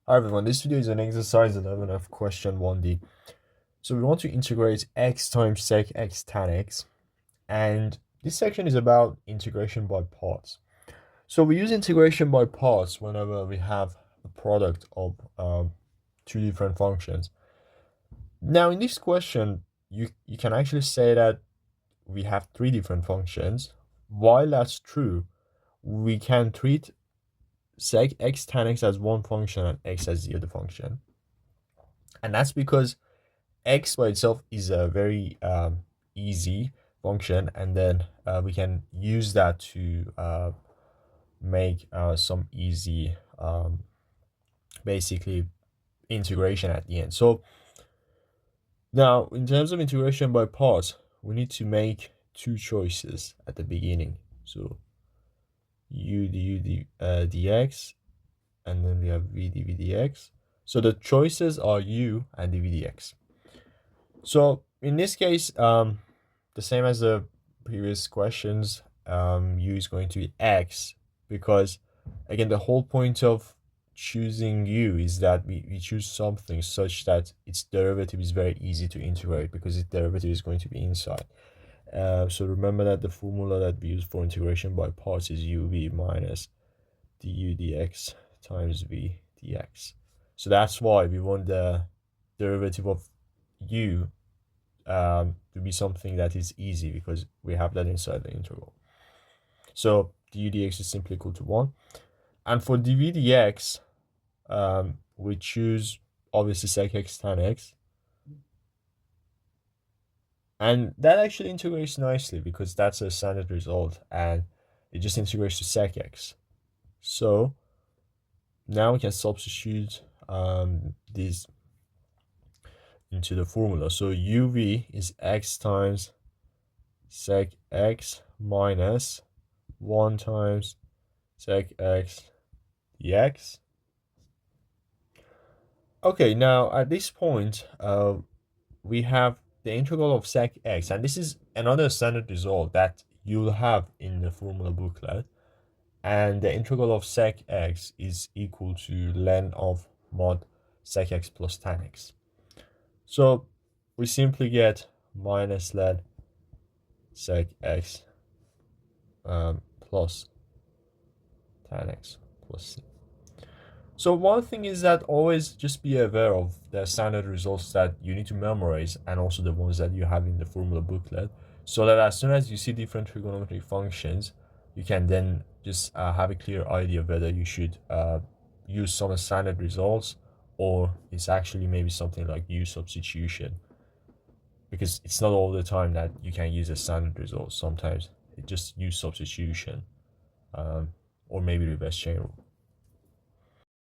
Hi everyone, this video is an exercise 11 of question 1D. So we want to integrate x times sec x tan x, and this section is about integration by parts. So we use integration by parts whenever we have a product of two different functions. Now in this question, you can actually say that we have three different functions. While that's true, we can treat sec x tan x as one function and x as the other function. And that's because x by itself is a very easy function, and then we can use that to make some easy basically integration at the end. So now in terms of integration by parts, we need to make two choices at the beginning. So u du dx, and then we have v dv dx. So the choices are u and dv dx. So in this case, the same as the previous questions, u is going to be x, because again, the whole point of choosing u is that we choose something such that its derivative is very easy to integrate because its derivative is going to be inside. So remember that the formula that we use for integration by parts is uv minus du dx times v dx. So that's why we want the derivative of u to be something that is easy, because we have that inside the integral. So du dx is simply equal to 1. And for dv dx, we choose obviously sec x tan x. And that actually integrates nicely because that's a standard result and it just integrates to sec x. So now we can substitute these into the formula. So uv is x times sec x minus 1 times sec x dx. Okay, now at this point, we have the integral of sec x, and this is another standard result that you'll have in the formula booklet. And the integral of sec x is equal to ln of mod sec x plus tan x. So we simply get minus ln sec x plus tan x plus c. So one thing is that always just be aware of the standard results that you need to memorize, and also the ones that you have in the formula booklet, so that as soon as you see different trigonometric functions, you can then just have a clear idea of whether you should use some standard results, or it's actually maybe something like u substitution, because it's not all the time that you can use a standard result. Sometimes it just use substitution, or maybe reverse chain rule.